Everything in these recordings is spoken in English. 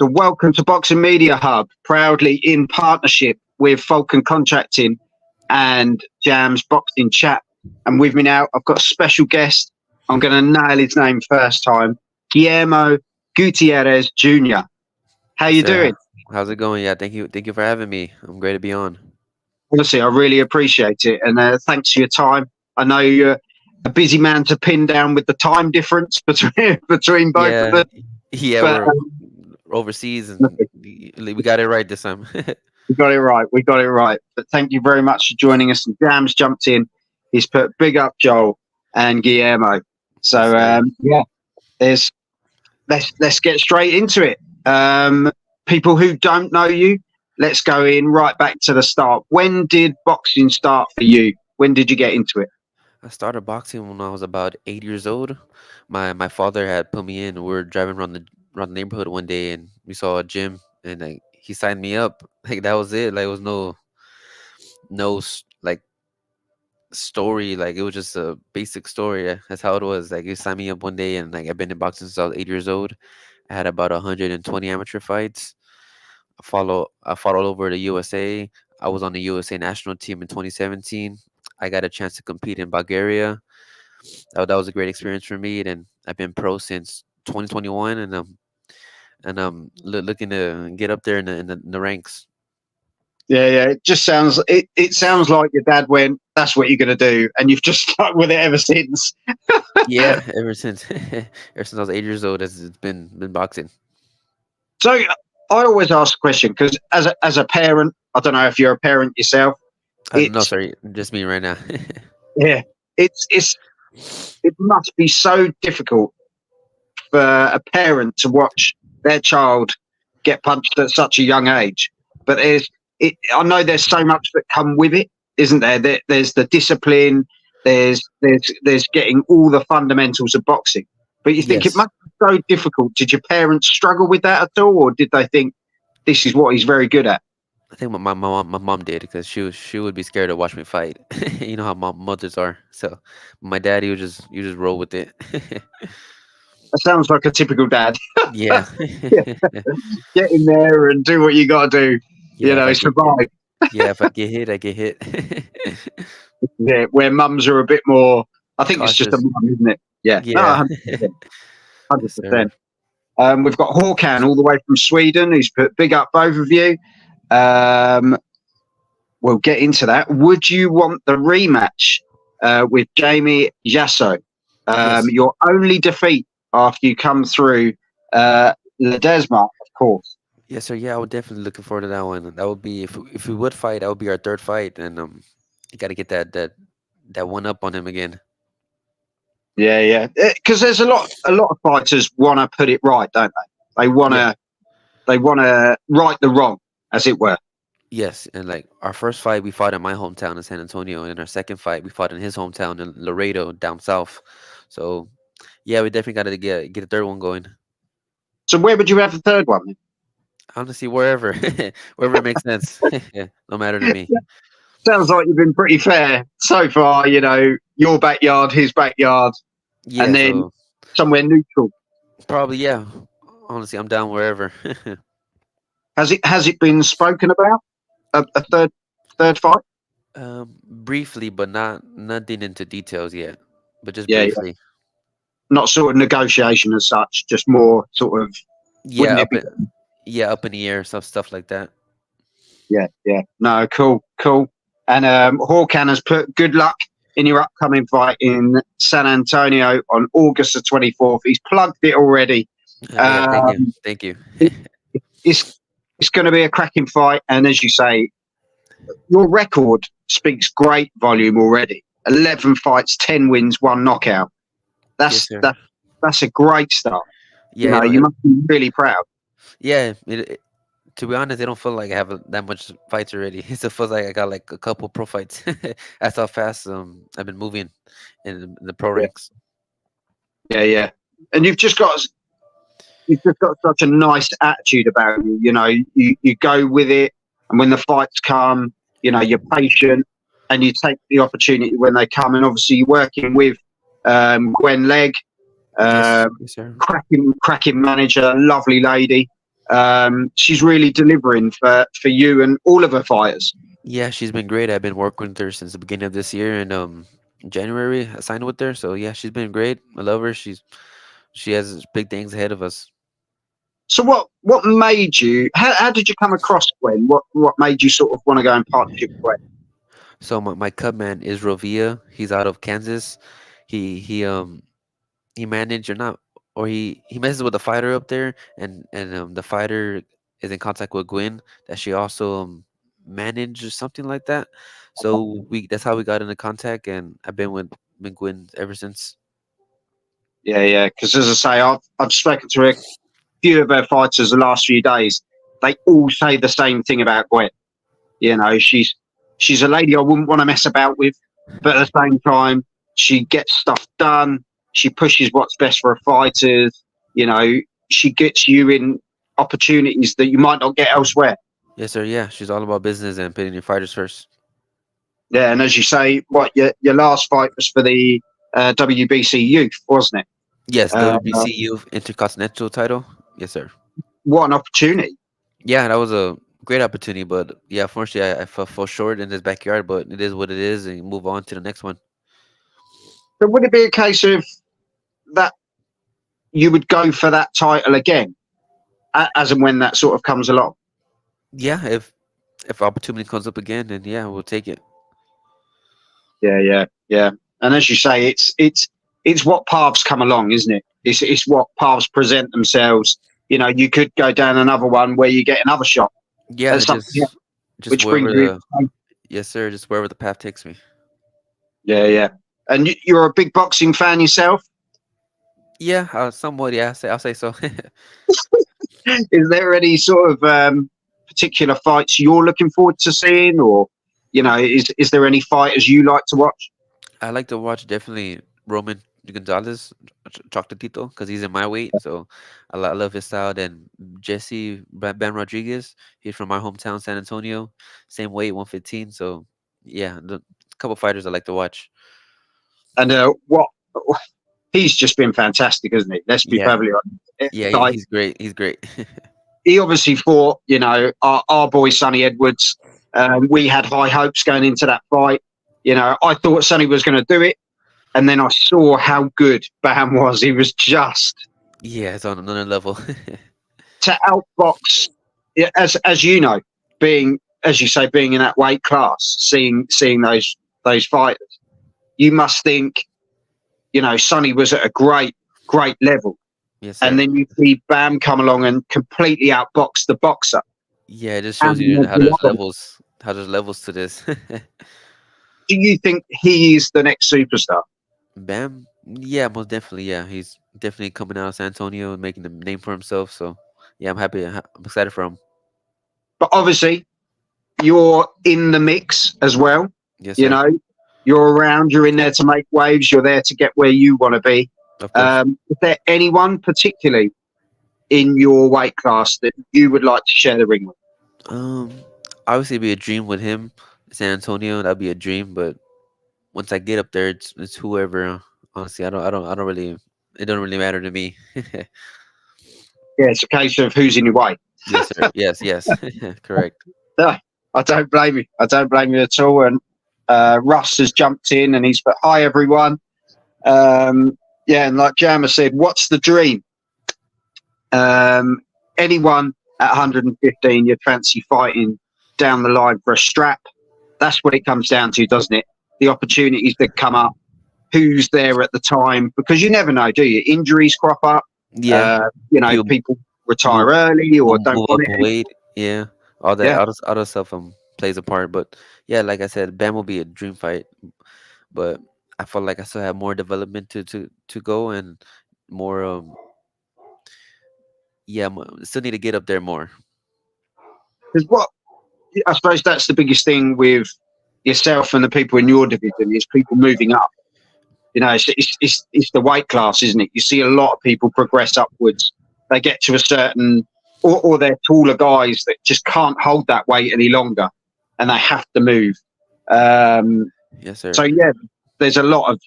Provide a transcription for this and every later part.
So welcome to Boxing Media Hub, proudly in partnership with Falcon Contracting and Jam's Boxing Chat. And with me now, I've got a special guest. I'm going to nail his name first time. Guillermo Gutierrez Jr. How you doing? How's it going? Yeah, thank you for having me. I'm great to be on. Honestly, I really appreciate it. And thanks for your time. I know you're a busy man to pin down with the time difference between both of us. Yeah, But, we're overseas and we got it right this time. We got it right. But thank you very much for joining us. And Jam's jumped in. He's put big up Joel and Guillermo. So let's get straight into it. People who don't know you, let's go in right back to the start. When did boxing start for you? When did you get into it? I started boxing when I was about 8 years old. My father had put me in. We were driving around the neighborhood one day and we saw a gym and like he signed me up. Like that was it. Like it was like story. Like it was just a basic story. That's how it was. Like he signed me up one day and like I've been in boxing since I was 8 years old. I had about 120 amateur fights. I fought all over the USA. I was on the USA national team in 2017. I got a chance to compete in Bulgaria. That was a great experience for me. And I've been pro since 2021, and I'm looking to get up there in the ranks. Yeah. It sounds like your dad went, "That's what you're going to do," and you've just stuck with it ever since. Yeah, ever since I was 8 years old, it's been boxing. So I always ask a question because as a parent, I don't know if you're a parent yourself. No, sorry, just me right now. Yeah, it must be so difficult for a parent to watch their child get punched at such a young age. But I know there's so much that come with it, isn't there? There's the discipline. There's getting all the fundamentals of boxing. But you think it must be so difficult. Did your parents struggle with that at all, or did they think this is what he's very good at? I think my mom did because she would be scared to watch me fight. You know how mothers are. So my dad, you just roll with it. That sounds like a typical dad. Yeah. Get in there and do what you got to do. Yeah, survive. Yeah, if I get hit, I get hit. Yeah, where mums are a bit more. I think cautious. It's just a mum, isn't it? Yeah. Yeah. No, 100%. We've got Håkan all the way from Sweden, who's put big up both of you. We'll get into that. Would you want the rematch with Jamie Yasso? Yes. Your only defeat after you come through Ledesma, of course. Yes, sir. Yeah, I would definitely looking forward to that one. That would be if we would fight, that would be our third fight, and you got to get that one up on him again. Yeah. Because there's a lot of fighters want to put it right, don't they? They want to right the wrong, as it were. Yes, and like our first fight, we fought in my hometown in San Antonio, and our second fight, we fought in his hometown in Laredo, down south. So, yeah, we definitely got to get a third one going. So, where would you have the third one? Honestly, wherever it makes sense, no matter to me. Sounds like you've been pretty fair so far. Your backyard, his backyard, and then somewhere neutral. Probably, yeah. Honestly, I'm down wherever. Has it been spoken about a third fight? Briefly, but not nothing into details yet. But just briefly. Yeah. Not sort of negotiation as such, just more sort of. Up in the air, stuff like that. Yeah. No, cool. And Håkan has put good luck in your upcoming fight in San Antonio on August the 24th. He's plugged it already. Thank you. It's going to be a cracking fight, and as you say, your record speaks great volume already. 11 fights, 10 wins, 1 knockout. That's a great start. Yeah, you must be really proud. Yeah, to be honest, I don't feel like I have that much fights already. It feels like I got like a couple pro fights. That's how fast I've been moving in the pro ranks. Yeah, and you've just got such a nice attitude about you. You go with it, and when the fights come, you're patient and you take the opportunity when they come. And obviously, you're working with Gwen Legge, Yes, sir. cracking manager, lovely lady. She's really delivering for you and all of her fighters. Yeah, she's been great. I've been working with her since the beginning of this year, and January I signed with her. So yeah, she's been great. I love her. She has big things ahead of us. So what made you? How did you come across Gwen? What made you sort of want to go in partnership with Gwen? So my cub man Israel Villa, he's out of Kansas. He he managed or not, or he messes with the fighter up there, and the fighter is in contact with Gwen that she also managed or something like that. So we that's how we got into contact, and I've been Gwen ever since. Yeah, yeah. Because as I say, I've spoken to a few of her fighters the last few days. They all say the same thing about Gwen. You know, she's a lady I wouldn't want to mess about with, but at the same time, she gets stuff done. She pushes what's best for her fighters. You know, she gets you in opportunities that you might not get elsewhere. Yes, sir. Yeah, she's all about business and putting your fighters first. Yeah, and as you say, what your last fight was for the WBC Youth, wasn't it? Yes, Uh, WBCU Intercontinental title. Yes, sir. what an opportunity! Yeah, that was a great opportunity, but yeah, unfortunately, I fell short in this backyard. But it is what it is, and you move on to the next one. So would it be a case of that you would go for that title again, as and when that sort of comes along? Yeah, if opportunity comes up again, then yeah, we'll take it. Yeah, yeah, yeah. And as you say, it's what paths come along, isn't it? It's what paths present themselves. You know, you could go down another one where you get another shot Yeah, at something else, just which wherever brings you. the yes, sir, just wherever the path takes me. Yeah, yeah. And you're a big boxing fan yourself. Yeah, somewhat. Yeah, I'll say so. Is there any sort of particular fights you're looking forward to seeing, or you know, is there any fighters you like to watch? I like to watch definitely Roman Gonzalez, Chocolatito, because he's in my weight. So I love his style. Then Jesse Bam Rodriguez, he's from my hometown, San Antonio. Same weight, 115. So yeah, the couple fighters I like to watch. And what he's just been fantastic, hasn't he? Let's be Yeah, perfectly honest. yeah, Like he's great. He's great. he obviously fought, you know, our boy Sonny Edwards. We had high hopes going into that fight. You know, I thought Sonny was going to do it, and then I saw how good Bam was. He was just Yeah, it's on another level. to outbox, yeah, as you know, being as you say, being in that weight class, seeing those fighters, you must think, you know, Sonny was at a great level, Yes, and sir. then you see Bam come along and completely outbox the boxer. Yeah, it just shows you And how there's levels to this. do you think he is the next superstar? Bam, yeah, most definitely. Yeah, he's definitely coming out of San Antonio and making a name for himself. So yeah, I'm happy. I'm excited for him. But obviously, you're in the mix as well. Yes, You sir. know, you're around, you're in there to make waves, you're there to get where you want to be. Of course. Is there anyone particularly in your weight class that you would like to share the ring with? Um, obviously, it'd be a dream with him, San Antonio. That'd be a dream. But once I get up there, it's whoever. Honestly, I don't really. It don't really matter to me. Yeah, it's a case of who's in your way. Yes, sir. Yes, yes. Correct. No, I don't blame you. I don't blame you at all. And Russ has jumped in and he's put, hi, everyone. Yeah, and like Jammer said, what's the dream? Anyone at 115 you'd fancy fighting down the line for a strap? That's what it comes down to, doesn't it? The opportunities that come up, who's there at the time, because you never know, do you? Injuries crop up. Yeah. You know, People people retire move early or don't move want up in it. weight. Yeah. All that Yeah, other stuff plays a part. But yeah, like I said, Bam will be a dream fight. But I feel like I still have more development to go and more yeah, still need to get up there more. because what I suppose that's the biggest thing with yourself and the people in your division is people moving up. You know, it's the weight class, isn't it? You see a lot of people progress upwards. They get to a certain, or they're taller guys that just can't hold that weight any longer, and they have to move. Um, Yes, sir. so yeah, there's a lot of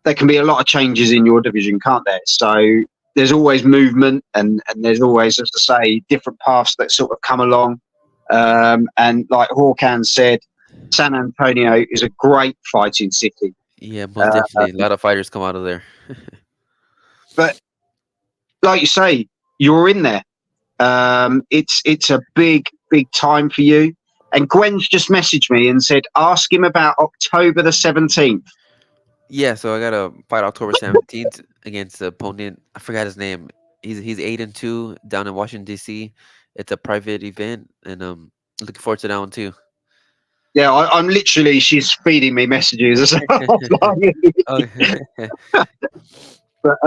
there can be a lot of changes in your division, can't there? So there's always movement, and there's always, as I say, different paths that sort of come along. And like Hawkan said, San Antonio is a great fighting city. Yeah, most Uh, definitely. A lot of fighters come out of there. but like you say, you're in there. It's a big time for you. And Gwen's just messaged me and said, ask him about October the 17th. Yeah, so I got a fight October 17th against the opponent. I forgot his name. He's 8-2 down in Washington D.C. It's a private event, and looking forward to that one too. Yeah, I'm literally, she's feeding me messages. Oh, But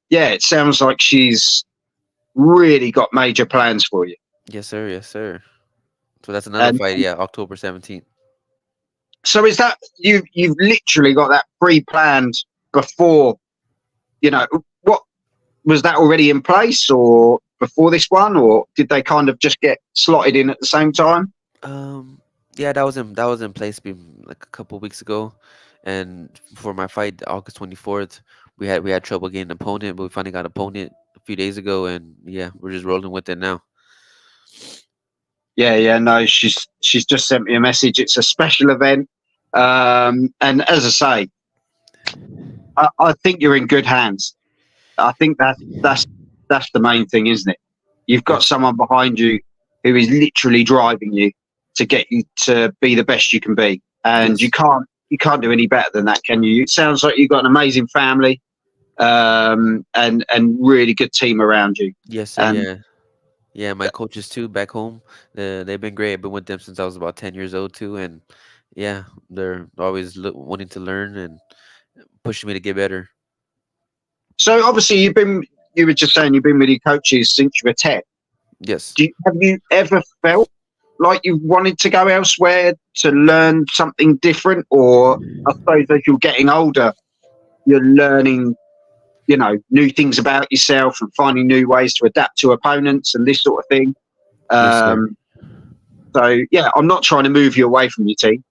yeah, it sounds like she's really got major plans for you. yes, sir. Yes, sir. So that's another And fight. Yeah, October 17th. so is that you've literally got that pre-planned before, what was that already in place or before this one, or did they kind of just get slotted in at the same time? Um, yeah, that was in place like a couple weeks ago, and for my fight August 24th, we had trouble getting an opponent, but we finally got an opponent a few days ago, and yeah, we're just rolling with it now. Yeah, no, she's just sent me a message. It's a special event, and as I say, I think you're in good hands. I think that's the main thing, isn't it? You've got Yes, someone behind you who is literally driving you to get you to be the best you can be, and yes, you can't do any better than that, can you? It sounds like you've got an amazing family, and really good team around you. yes, sir. And Yeah, yeah. My coaches too back home, they've been great. I've been with them since I was about 10 years old too, and yeah, they're always wanting to learn and pushing me to get better. so, obviously, you were just saying you've been with your coaches since you were 10. Yes, Have you ever felt like you wanted to go elsewhere to learn something different, or I suppose as you're getting older, you're learning, new things about yourself and finding new ways to adapt to opponents and this sort of thing. yes, sir. Um, so yeah, I'm not trying to move you away from your team.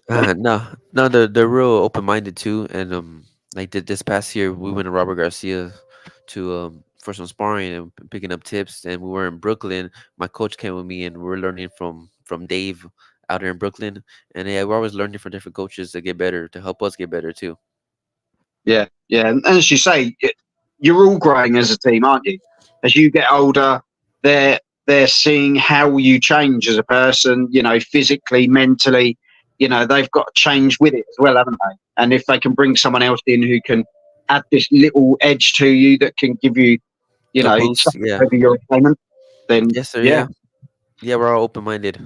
No, no, they're real open minded too, and like this past year we went to Robert Garcia to for some sparring and picking up tips, and we were in Brooklyn. My coach came with me, and we are learning from Dave out there in Brooklyn, and yeah, we're always learning from different coaches to get better, to help us get better too. Yeah, and as you say, you're all growing as a team, aren't you? As you get older, they're they're seeing how you change as a person, physically, mentally. They've got to change with it as well, haven't they? And if they can bring someone else in who can add this little edge to you that can give you, A boost, something yeah, over your opponent, then yes, sir, yeah, yeah, yeah, we're all open minded.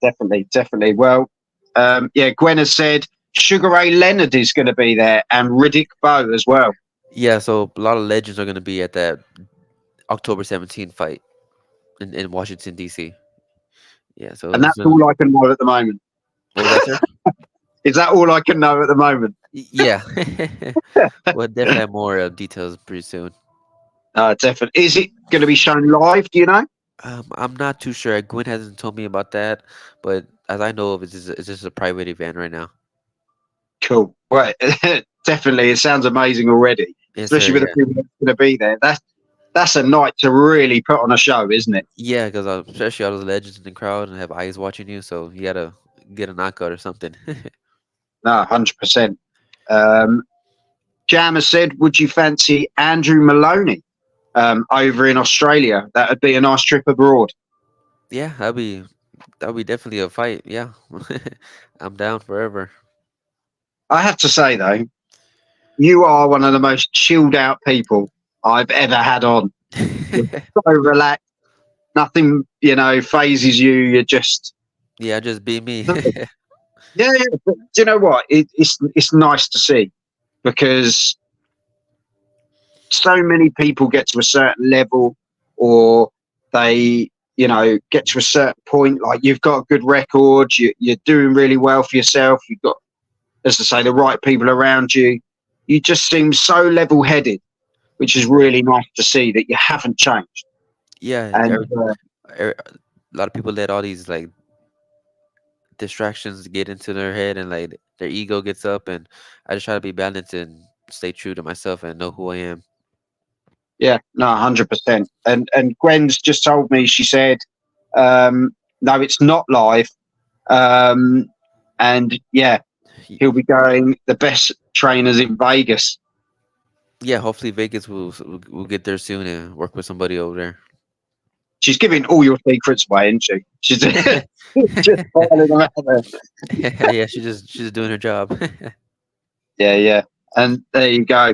definitely, definitely. Well, yeah, Gwen has said Sugar Ray Leonard is going to be there and Riddick Bowe as well. Yeah, so a lot of legends are gonna be at that October 17th fight in Washington D.C. Yeah, so And it's that's gonna. all I can know at the moment. What was that, sir? Is that all I can know at the moment? Yeah. We'll definitely have more details pretty soon. Definitely. Is it going to be shown live? Do you know? I'm not too sure. Gwen hasn't told me about that, but as I know of, it's just a private event right now. Cool. Well, definitely. It sounds amazing already, Yes, sir. especially with the Yeah, people that's going to be there. That's a night to really put on a show, isn't it? yeah, because especially all those legends in the crowd and have eyes watching you, so you gotta get a knockout or something. No, 100%. Um, Jam has said, would you fancy Andrew Maloney over in Australia? That would be a nice trip abroad. Yeah, that'd be definitely a fight. Yeah, I'm down forever. I have to say, though, you are one of the most chilled out people I've ever had on. You're so relaxed. Nothing, phases you. You're just, Yeah, just be me. yeah. But do you know what? It's nice to see because so many people get to a certain level, or they, get to a certain point. Like you've got a good record, you're doing really well for yourself. You've got, as I say, the right people around you. You just seem so level-headed, which is really nice to see that you haven't changed. Yeah, And a lot of people let all these like distractions get into their head and like their ego gets up, and I just try to be balanced and stay true to myself and know who I am. Yeah, no, 100%. And Gwen's just told me. She said, no, it's not live. And yeah, he'll be going the best trainers in Vegas. Yeah, hopefully Vegas will get there soon and work with somebody over She's giving all your secrets away, isn't she? She's just filing them out there. there. Yeah, she's just doing her job. Yeah, yeah. And there you go.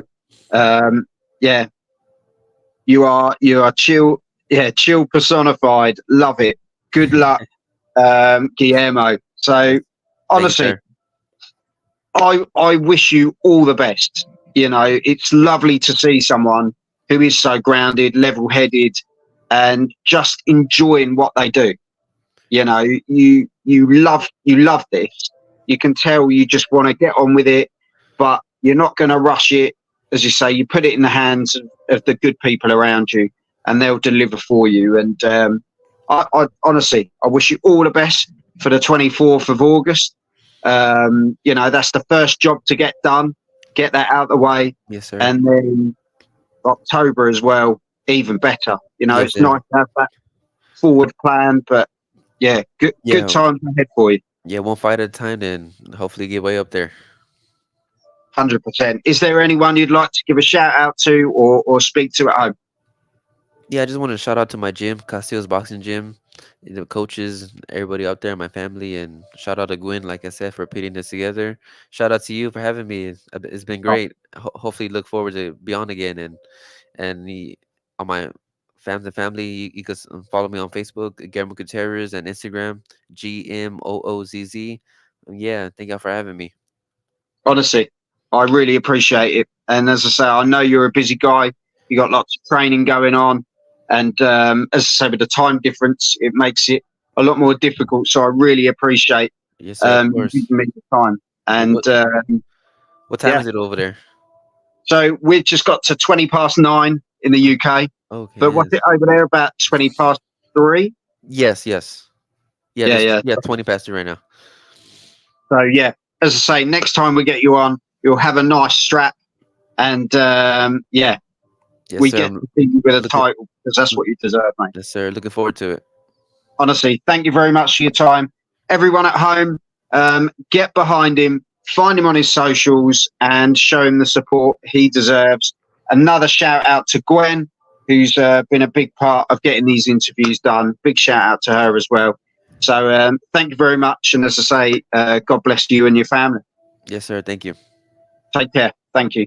Yeah, you are chill. Yeah, chill personified. Love it. Good luck, Guillermo. So Thank you, honestly, sir. I wish you all the best. You know, it's lovely to see someone who is so grounded, level headed, and just enjoying what they do. You know, you love this. You can tell you just want to get on with it, but you're not going to rush it. As you say, you put it in the hands of the good people around you, and they'll deliver for you. And I honestly, I wish you all the best for the 24th of August. You know, that's the first job to get done. Get that out of the way, Yes, sir. and then October as well, even better. You know, Yes, it's sir. nice to have that forward plan, but yeah, good Yeah, times ahead for you. yeah. One fight at a time, then hopefully get way up there. 100%. Is there anyone you'd like to give a shout out to or speak to at home? Yeah, I just want to shout out to my gym, Castillo's Boxing Gym, the coaches, everybody out there, my family, and shout out to Gwen, like I said, for putting this together. Shout out to you for having me. It's been Oh, great. Hopefully, look forward to be on again and on my fans and family. You can follow me on Facebook, Guillermo Gutierrez, and Instagram, GMOOZZ. Yeah, thank y'all for having me. honestly, I really appreciate it. And as I say, I know you're a busy guy. You got lots of training going on, and as I say, with the time difference, it makes it a lot more difficult. So I really appreciate Yes, sir. Of you course. giving me the time. Wh- And What what time yeah, is it over there? so we've just got to 20 past 9 in the UK, Okay. but what's Yes. it over there about 20 past 3? Yes. Yes. Yeah. Yeah, Just yeah. yeah. 20 past 2 right now. So yeah, as I say, next time we get you on, you'll have a nice strap, and yeah, Yes, we sir. get I'm to see you with a looking. title because that's what you deserve, mate. Yes, sir. Looking forward to it. Honestly, thank you very much for your time. Everyone at home, get behind him, find him on his socials, and show him the support he deserves. Another shout out to Gwen, who's been a big part of getting these interviews done. Big shout out to her as well. So thank you very much, and as I say, God bless you and your family. Yes, sir. Thank you. Take care. Thank you.